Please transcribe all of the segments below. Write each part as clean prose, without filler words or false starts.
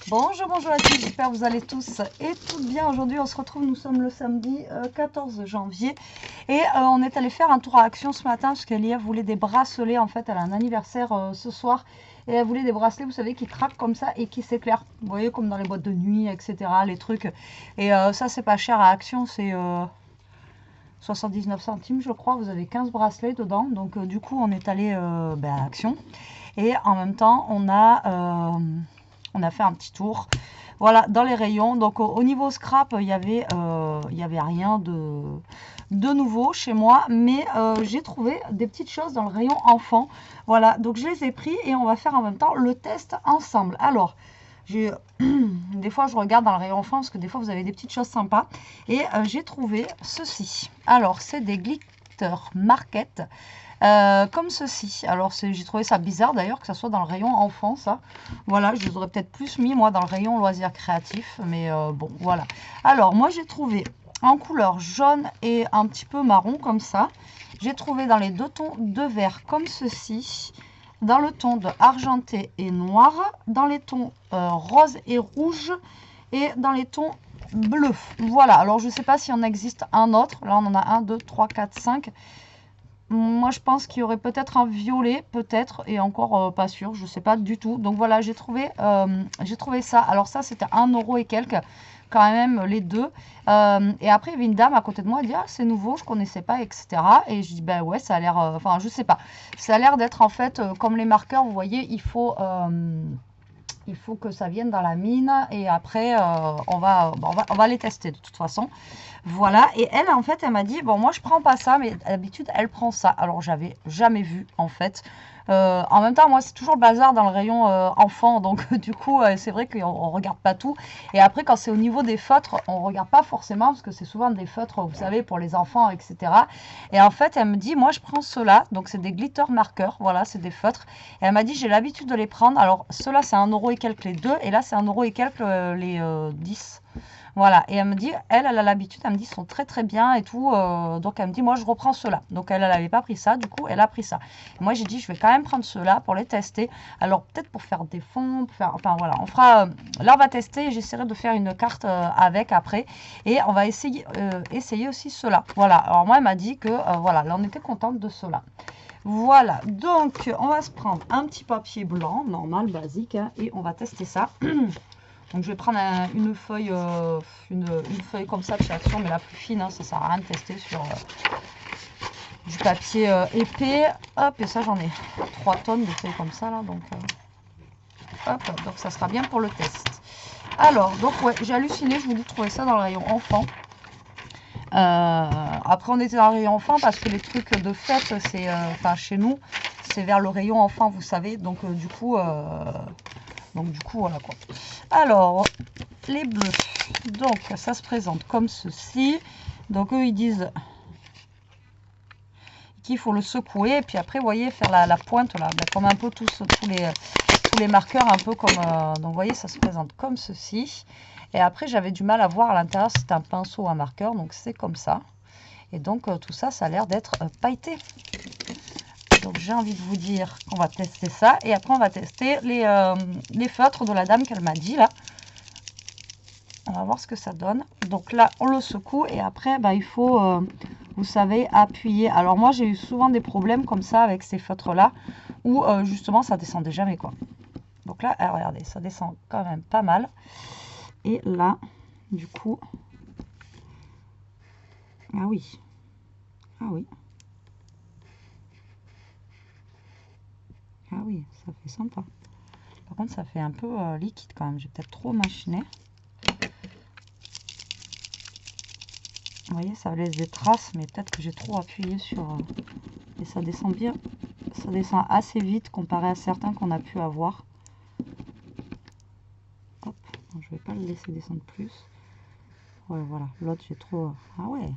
Bonjour, bonjour à tous, j'espère que vous allez tous et toutes bien. Aujourd'hui on se retrouve, nous sommes le samedi 14 janvier et on est allé faire un tour à Action ce matin parce qu'Elia voulait des bracelets. En fait elle a un anniversaire ce soir et elle voulait des bracelets, vous savez, qui craquent comme ça et qui s'éclairent, vous voyez, comme dans les boîtes de nuit, etc., les trucs. Et ça c'est pas cher à Action, c'est 79 centimes je crois. Vous avez 15 bracelets dedans, donc du coup on est allé à Action et en même temps on a fait un petit tour, voilà, dans les rayons. Donc au niveau scrap, il y avait rien de nouveau chez moi, mais j'ai trouvé des petites choses dans le rayon enfant. Voilà, donc je les ai pris et on va faire en même temps le test ensemble. Alors, des fois je regarde dans le rayon enfant parce que des fois vous avez des petites choses sympas et j'ai trouvé ceci. Alors c'est des glitter market comme ceci. Alors j'ai trouvé ça bizarre d'ailleurs que ça soit dans le rayon enfant, ça. Voilà, je les aurais peut-être plus mis moi dans le rayon loisirs créatifs, mais bon, voilà. Alors moi j'ai trouvé en couleur jaune et un petit peu marron comme ça. J'ai trouvé dans les deux tons de vert comme ceci, dans le ton de argenté et noir, dans les tons rose et rouge et dans les tons bleu. Voilà, alors je ne sais pas s'il en existe un autre. Là on en a 1, 2, 3, 4, 5. Moi, je pense qu'il y aurait peut-être un violet, peut-être, et encore pas sûr, je sais pas du tout. Donc voilà, j'ai trouvé ça. Alors ça, c'était 1 euro et quelques, quand même, les deux. Et après, il y avait une dame à côté de moi, elle dit, ah, c'est nouveau, je connaissais pas, etc. Et je dis, ben ouais, ça a l'air, enfin, je sais pas. Ça a l'air d'être, en fait, comme les marqueurs, vous voyez, il faut que ça vienne dans la mine et après on va les tester de toute façon. Voilà, et elle en fait elle m'a dit bon moi je prends pas ça, mais d'habitude elle prend ça. Alors j'avais jamais vu en fait. En même temps moi c'est toujours le bazar dans le rayon enfant, donc du coup c'est vrai qu'on regarde pas tout. Et après quand c'est au niveau des feutres on regarde pas forcément parce que c'est souvent des feutres, vous savez, pour les enfants, etc. Et en fait elle me dit moi je prends ceux-là, donc c'est des glitter marqueurs, voilà, c'est des feutres. Et elle m'a dit j'ai l'habitude de les prendre. Alors ceux-là c'est 1 euro et quelques les deux, et là c'est 1 euro et quelques les 10. Voilà, et elle me dit, elle a l'habitude, elle me dit, ils sont très très bien et tout, donc elle me dit, moi je reprends ceux-là. Donc elle n'avait pas pris ça, du coup elle a pris ça. Et moi j'ai dit, je vais quand même prendre ceux-là pour les tester. Alors peut-être pour faire des fonds, pour faire, enfin voilà, on fera, là on va tester et j'essaierai de faire une carte avec après. Et on va essayer aussi ceux-là. Voilà, alors moi elle m'a dit que, voilà, là on était contente de ceux-là. Voilà, donc on va se prendre un petit papier blanc, normal, basique, hein, et on va tester ça. Donc je vais prendre une feuille comme ça de chez Action, mais la plus fine, hein, ça sert à rien de tester sur du papier épais. Hop, et ça j'en ai 3 tonnes de feuilles comme ça là, donc hop, donc ça sera bien pour le test. Alors, donc ouais, j'ai halluciné, je vous dis, de trouver ça dans le rayon enfant. Après on était dans le rayon enfant parce que les trucs de fête, c'est, enfin chez nous, c'est vers le rayon enfant, vous savez, donc du coup, voilà quoi. Alors, les bleus. Donc, ça se présente comme ceci. Donc, eux, ils disent qu'il faut le secouer. Et puis après, vous voyez, faire la pointe, là, comme un peu tous les marqueurs, un peu comme... donc, vous voyez, ça se présente comme ceci. Et après, j'avais du mal à voir à l'intérieur, c'est un pinceau ou un marqueur. Donc, c'est comme ça. Et donc, tout ça, ça a l'air d'être pailleté. Donc j'ai envie de vous dire qu'on va tester ça. Et après on va tester les feutres de la dame qu'elle m'a dit là. On va voir ce que ça donne. Donc là on le secoue et après bah, il faut, vous savez, appuyer. Alors moi j'ai eu souvent des problèmes comme ça avec ces feutres là. Où justement ça descendait jamais quoi. Donc là regardez, ça descend quand même pas mal. Et là du coup... Ah oui. Ah oui. Ah oui, ça fait sympa. Par contre, ça fait un peu liquide quand même. J'ai peut-être trop machiné. Vous voyez, ça laisse des traces, mais peut-être que j'ai trop appuyé sur... et ça descend bien. Ça descend assez vite comparé à certains qu'on a pu avoir. Hop, non, je vais pas le laisser descendre plus. Ouais, voilà. L'autre, j'ai trop... Ah ouais.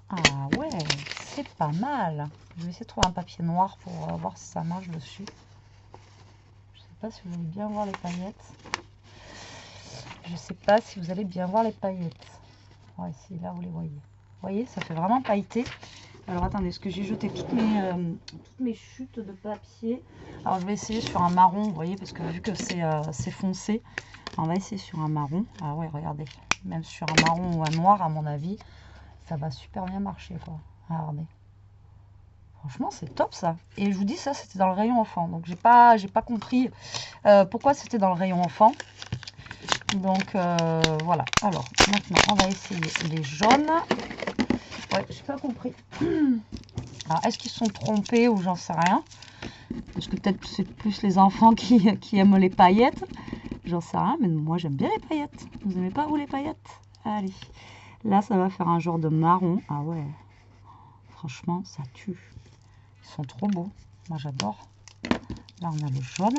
Ah ouais, c'est pas mal. Je vais essayer de trouver un papier noir pour voir si ça marche dessus. Je sais pas si vous allez bien voir les paillettes. Je sais pas si vous allez bien voir les paillettes. Ouais, si, là, vous les voyez. Vous voyez, ça fait vraiment pailleté. Alors, attendez, est-ce que j'ai jeté toutes mes chutes de papier? Alors je vais essayer sur un marron, vous voyez, parce que vu que c'est foncé, on va essayer sur un marron. Ah ouais, regardez, même sur un marron ou un noir, à mon avis, ça va super bien marcher, quoi. Regardez. Franchement, c'est top ça. Et je vous dis, ça, c'était dans le rayon enfant. Donc, j'ai pas compris pourquoi c'était dans le rayon enfant. Donc, voilà. Alors, maintenant, on va essayer les jaunes. Ouais, j'ai pas compris. Alors, est-ce qu'ils sont trompés ou j'en sais rien? Parce que peut-être c'est plus les enfants qui aiment les paillettes. J'en sais rien, mais moi, j'aime bien les paillettes. Vous aimez pas, vous, les paillettes? Allez. Là, ça va faire un genre de marron. Ah ouais. Franchement, ça tue. Ils sont trop beaux. Moi, j'adore. Là, on a le jaune.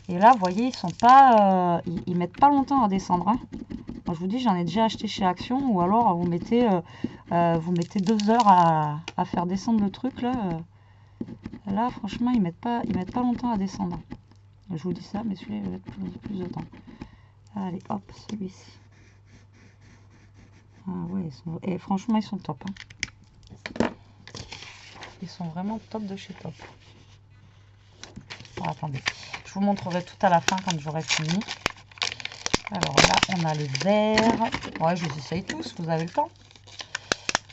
Et là, vous voyez, ils sont pas, ils mettent pas longtemps à descendre. Hein. Moi, je vous dis, j'en ai déjà acheté chez Action. Ou alors, vous mettez 2 heures à faire descendre le truc. Là, franchement, ils mettent pas longtemps à descendre. Je vous dis ça, mais celui-là, il va mettre plus de temps. Allez, hop, celui-ci. Ah ouais, et franchement, ils sont top. Hein. Ils sont vraiment top de chez top. Bon, attendez, je vous montrerai tout à la fin quand j'aurai fini. Alors là, on a les verts. Ouais, je les essaye tous, vous avez le temps.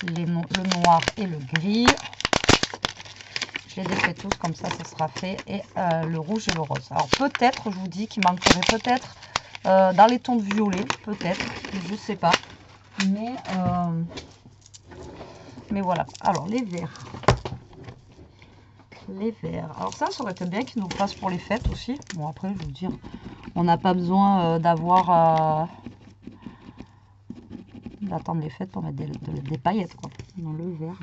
Le noir et le gris. Je les défais tous, comme ça sera fait. Et le rouge et le rose. Alors peut-être, je vous dis qu'il manquerait peut-être dans les tons de violet. Peut-être, je sais pas. Mais voilà. Alors les verts. Les verts. Alors ça aurait été bien qu'ils nous fassent pour les fêtes aussi. Bon, après, je veux dire, on n'a pas besoin d'attendre les fêtes pour mettre des paillettes, quoi. Dans le vert.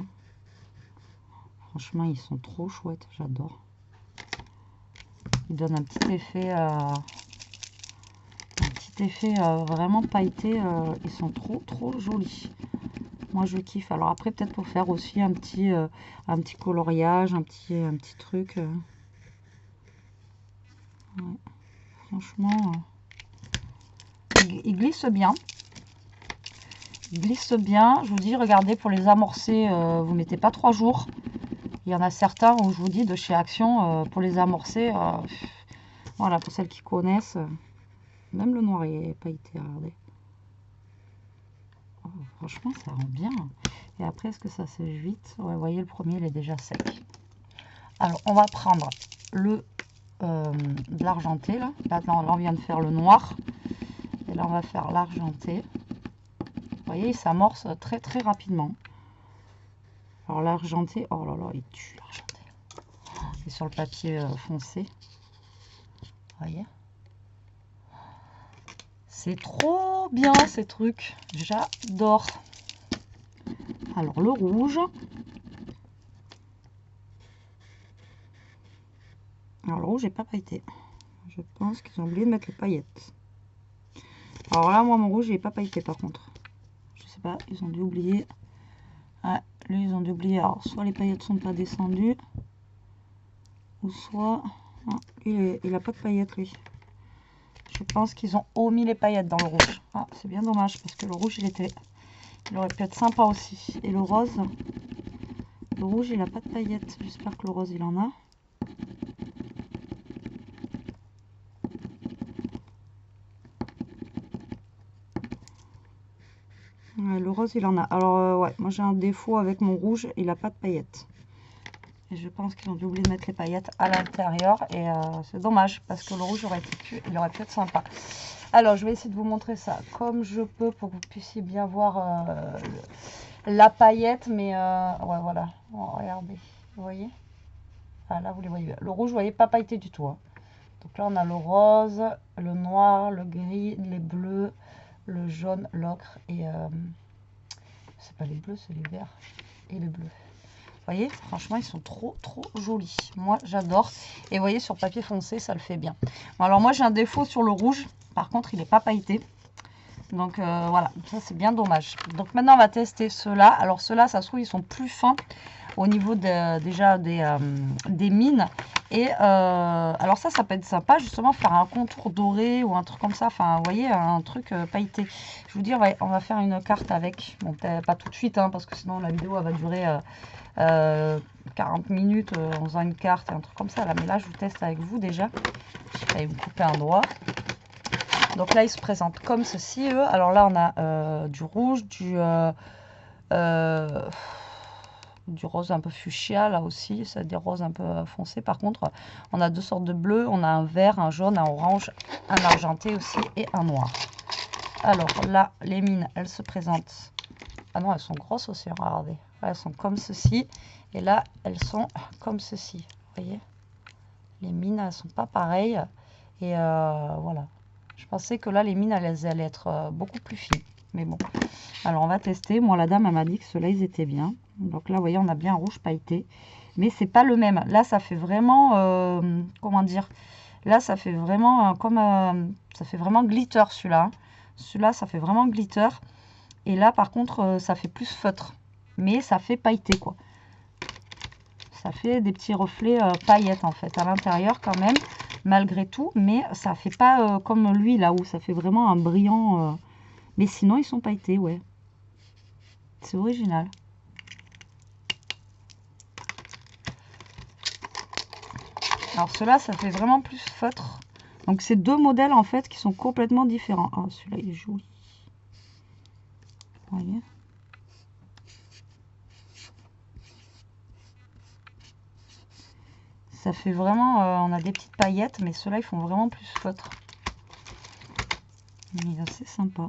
Franchement, ils sont trop chouettes. J'adore. Ils donnent un petit effet vraiment pailleté. Ils sont trop jolis. Moi, je kiffe. Alors après, peut-être pour faire aussi un petit coloriage, un petit truc. Ouais. Franchement, il glisse bien. Il glisse bien. Je vous dis, regardez, pour les amorcer, vous mettez pas 3 jours. Il y en a certains où je vous dis, de chez Action, pour les amorcer, voilà, pour celles qui connaissent, même le noir est pailleté, regardez. Oh, franchement, ça rend bien. Et après, est-ce que ça sèche vite? Ouais, vous voyez, le premier, il est déjà sec. Alors, on va prendre de l'argenté, là. Là, on vient de faire le noir. Et là, on va faire l'argenté. Vous voyez, il s'amorce très, très rapidement. Alors, l'argenté, oh là là, il tue, l'argenté. Et sur le papier foncé. Vous voyez? C'est trop bien, ces trucs. J'adore. Alors, le rouge. Alors, le rouge n'est pas pailleté. Je pense qu'ils ont oublié de mettre les paillettes. Alors là, moi, mon rouge, il n'est pas pailleté, par contre. Je sais pas, ils ont dû oublier. Ah, lui, ils ont dû oublier. Alors, soit les paillettes sont pas descendues, ou soit... Ah, il n'a pas de paillettes, lui. Je pense qu'ils ont omis les paillettes dans le rouge. Ah, c'est bien dommage, parce que le rouge, il aurait pu être sympa aussi. Et le rose, le rouge, il n'a pas de paillettes. J'espère que le rose, il en a. Ouais, le rose, il en a. Alors, ouais, moi, j'ai un défaut avec mon rouge, il n'a pas de paillettes. Et je pense qu'ils ont dû oublier de mettre les paillettes à l'intérieur. Et c'est dommage, parce que le rouge il aurait pu être sympa. Alors, je vais essayer de vous montrer ça comme je peux pour que vous puissiez bien voir la paillette. Mais ouais, voilà. Bon, regardez. Vous voyez? Ah, là, vous les voyez. Le rouge, vous voyez, pas pailleté du tout. Hein. Donc là, on a le rose, le noir, le gris, les bleus, le jaune, l'ocre et... c'est pas les bleus, c'est les verts et les bleus. Vous voyez, franchement, ils sont trop jolis. Moi, j'adore. Et vous voyez, sur papier foncé, ça le fait bien. Bon, alors, moi, j'ai un défaut sur le rouge. Par contre, il n'est pas pailleté. Donc, voilà. Ça, c'est bien dommage. Donc, maintenant, on va tester ceux-là. Alors, ceux-là, ça se trouve, ils sont plus fins au niveau déjà des mines. Et alors ça peut être sympa, justement, faire un contour doré ou un truc comme ça. Enfin, vous voyez, un truc pailleté. Je vous dis, on va faire une carte avec. Bon, pas tout de suite, hein, parce que sinon la vidéo elle va durer 40 minutes en faisant une carte et un truc comme ça. Là. Mais là, je vous teste avec vous déjà. Je vais me couper un doigt. Donc là, ils se présentent comme ceci, eux. Alors là, on a du rouge, du rose un peu fuchsia, là aussi. C'est des roses un peu foncés. Par contre, on a deux sortes de bleu. On a un vert, un jaune, un orange, un argenté aussi et un noir. Alors là, les mines, elles se présentent. Ah non, elles sont grosses aussi, regardez. Là, elles sont comme ceci. Et là, elles sont comme ceci. Vous voyez? Les mines, elles sont pas pareilles. Et voilà. Je pensais que là, les mines, elles allaient être beaucoup plus fines. Mais bon. Alors, on va tester. Moi, la dame, elle m'a dit que ceux-là, ils étaient bien. Donc là, vous voyez, on a bien un rouge pailleté. Mais c'est pas le même. Là, ça fait vraiment... comment dire? Là, ça fait vraiment ça fait vraiment glitter, celui-là. Celui-là, ça fait vraiment glitter. Et là, par contre, ça fait plus feutre. Mais ça fait pailleté, quoi. Ça fait des petits reflets paillettes, en fait, à l'intérieur, quand même, malgré tout. Mais ça fait pas comme lui, là, où ça fait vraiment un brillant. Mais sinon, ils sont pailletés, ouais. C'est original. Alors, ceux-là, ça fait vraiment plus feutre. Donc, c'est deux modèles, en fait, qui sont complètement différents. Ah, celui-là, il est joli. Vous voyez ? Ça fait vraiment, on a des petites paillettes, mais ceux-là, ils font vraiment plus feutre. Il est assez sympa.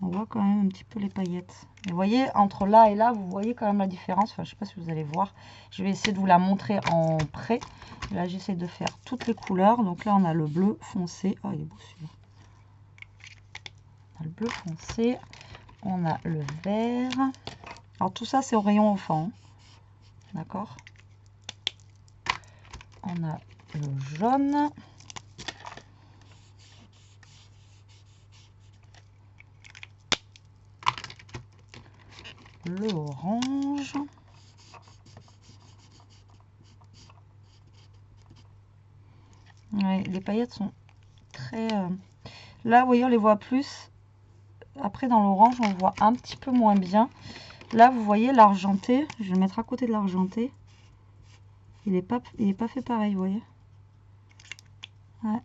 On voit quand même un petit peu les paillettes. Et vous voyez, entre là et là, vous voyez quand même la différence. Enfin, je ne sais pas si vous allez voir. Je vais essayer de vous la montrer en près. Là, j'essaie de faire toutes les couleurs. Donc là, on a le bleu foncé. Oh, il est beau celui-là. On a le bleu foncé. On a le vert. Alors, tout ça, c'est au rayon enfant. D'accord ? On a le jaune. Le orange. Ouais, les paillettes sont très... Là, vous voyez, on les voit plus. Après, dans l'orange, on le voit un petit peu moins bien. Là, vous voyez l'argenté. Je vais le mettre à côté de l'argenté. Il n'est pas fait pareil, vous voyez. Ouais.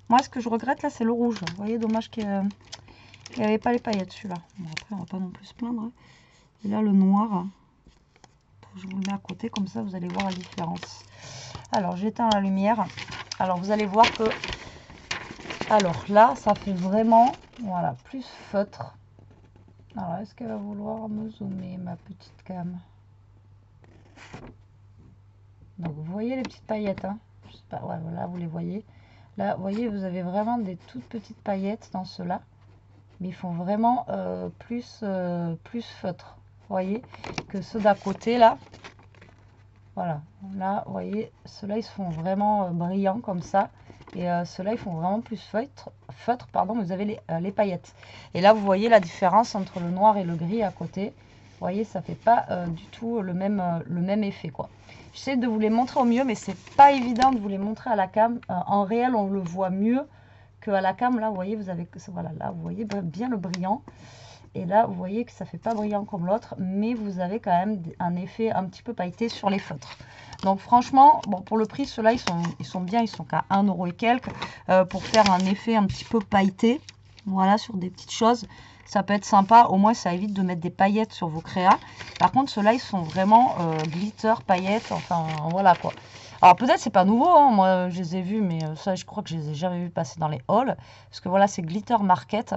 Moi, ce que je regrette, là, c'est le rouge. Vous voyez, dommage qu'il n'y avait pas les paillettes, celui-là. Bon, après, on va pas non plus se plaindre. Et là, le noir. Je vous le mets à côté, comme ça, vous allez voir la différence. Alors, j'éteins la lumière. Alors, vous allez voir que... Alors, là, ça fait vraiment, voilà, plus feutre. Alors, est-ce qu'elle va vouloir me zoomer, ma petite cam? Donc, vous voyez les petites paillettes, hein? Je sais pas, ouais, voilà, vous les voyez. Là, vous voyez, vous avez vraiment des toutes petites paillettes dans ceux-là. Mais ils font vraiment plus feutre. Vous voyez que ceux d'à côté, là. Voilà. Là, vous voyez, ceux-là, ils se font vraiment brillants comme ça. Et ceux-là, ils font vraiment plus feutre, pardon, vous avez les paillettes. Et là, vous voyez la différence entre le noir et le gris à côté. Vous voyez, ça fait pas du tout le même effet, quoi. J'essaie de vous les montrer au mieux, mais c'est pas évident de vous les montrer à la cam. En réel, on le voit mieux qu'à la cam. Là, vous voyez, voilà, là, vous voyez bien le brillant. Et là, vous voyez que ça fait pas brillant comme l'autre, mais vous avez quand même un effet un petit peu pailleté sur les feutres. Donc franchement, bon, pour le prix, ceux-là, ils sont bien, ils sont qu'à 1 € et quelques pour faire un effet un petit peu pailleté. Voilà, sur des petites choses. Ça peut être sympa, au moins ça évite de mettre des paillettes sur vos créas. Par contre, ceux-là, ils sont vraiment glitter, paillettes, enfin voilà quoi. Alors peut-être c'est pas nouveau, hein. Moi je les ai vus, mais ça je crois que je les ai jamais vus passer dans les hauls. Parce que voilà, c'est Glitter Market.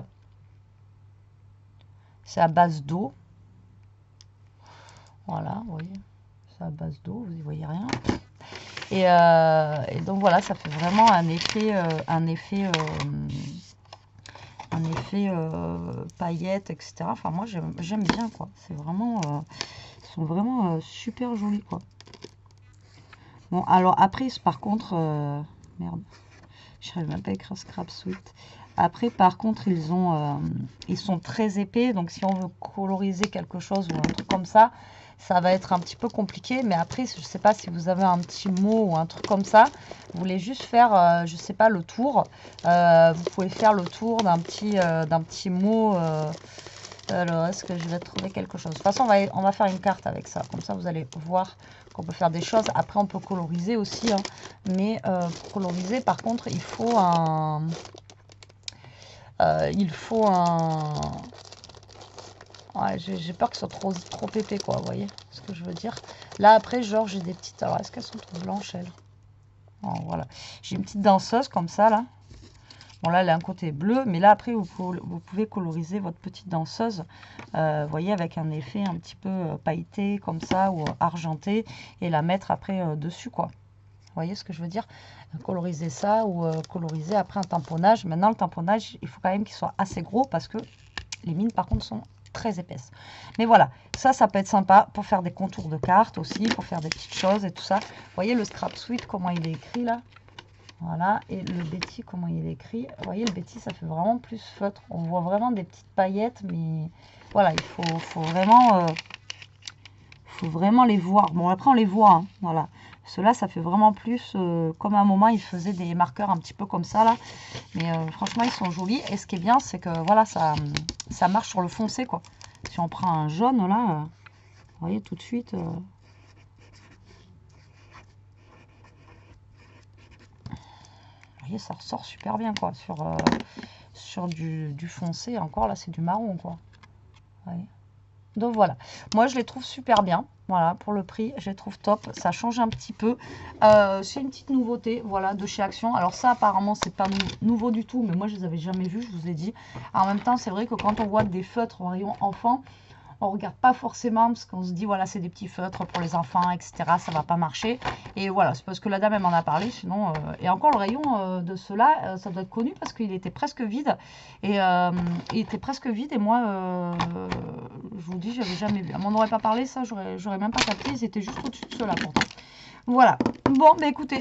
C'est à base d'eau. Voilà, vous voyez, c'est à base d'eau, vous n'y voyez rien. Et donc voilà, ça fait vraiment un effet paillettes, etc. Enfin, moi, j'aime bien, quoi. C'est vraiment... ils sont vraiment super jolis, quoi. Bon, alors après, par contre... merde. Je n'arrive même pas à écrire Scrap Sweet. Après, par contre, ils sont très épais. Donc, si on veut coloriser quelque chose ou un truc comme ça, ça va être un petit peu compliqué. Mais après, je ne sais pas si vous avez un petit mot ou un truc comme ça. Vous voulez juste faire, je ne sais pas, le tour. Vous pouvez faire le tour d'un petit mot. Alors, est-ce que je vais trouver quelque chose? De toute façon, on va faire une carte avec ça. Comme ça, vous allez voir qu'on peut faire des choses. Après, on peut coloriser aussi. Hein. Mais pour coloriser, par contre, il faut un... Ouais, j'ai peur que ce soit trop épais, quoi. Vous voyez ce que je veux dire? Là, après, genre, j'ai des petites... Alors, est-ce qu'elles sont toutes blanches, elles? Oh, voilà. J'ai une petite danseuse comme ça, là. Bon, là, elle a un côté bleu, mais là, après, vous pouvez coloriser votre petite danseuse, vous voyez, avec un effet un petit peu pailleté, comme ça, ou argenté, et la mettre après dessus, quoi. Vous voyez ce que je veux dire? Coloriser ça, ou coloriser après un tamponnage. Maintenant, le tamponnage, il faut quand même qu'il soit assez gros, parce que les mines, par contre, sont très épaisses. Mais voilà, ça peut être sympa pour faire des contours de cartes aussi, pour faire des petites choses et tout ça. Vous voyez le Scrap Suite, comment il est écrit, là? Voilà, et le Betty, comment il est écrit. Vous voyez, le Betty, ça fait vraiment plus feutre. On voit vraiment des petites paillettes, mais voilà, il faut vraiment les voir. Bon, après, on les voit, hein, voilà. Ceux-là, ça fait vraiment plus, comme à un moment, ils faisaient des marqueurs un petit peu comme ça, là. Mais franchement, ils sont jolis. Et ce qui est bien, c'est que, voilà, ça marche sur le foncé, quoi. Si on prend un jaune, là, vous voyez, tout de suite... Vous voyez, ça ressort super bien, quoi, sur du foncé. Encore, là, c'est du marron, quoi. Vous voyez. Donc, voilà. Moi, je les trouve super bien. Voilà, pour le prix, je les trouve top. Ça change un petit peu. C'est une petite nouveauté, voilà, de chez Action. Alors ça, apparemment, c'est pas nouveau du tout, mais moi, je les avais jamais vus, je vous ai dit. En même temps, c'est vrai que quand on voit des feutres en rayon enfant, on regarde pas forcément parce qu'on se dit voilà, c'est des petits feutres pour les enfants, etc. Ça va pas marcher. Et voilà, c'est parce que la dame elle m'en a parlé. Sinon, et encore le rayon de ceux-là, ça doit être connu parce qu'il était presque vide. Et il était presque vide. Et moi, je vous dis, j'avais jamais vu. Elle m'en aurait pas parlé, ça, j'aurais même pas capté. Ils étaient juste au-dessus de ceux-là pourtant. Voilà. Bon, bah écoutez,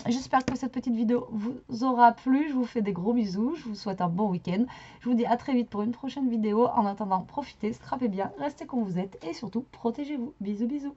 j'espère que cette petite vidéo vous aura plu. Je vous fais des gros bisous. Je vous souhaite un bon week-end. Je vous dis à très vite pour une prochaine vidéo. En attendant, profitez, scrapez bien, restez comme vous êtes et surtout, protégez-vous. Bisous, bisous.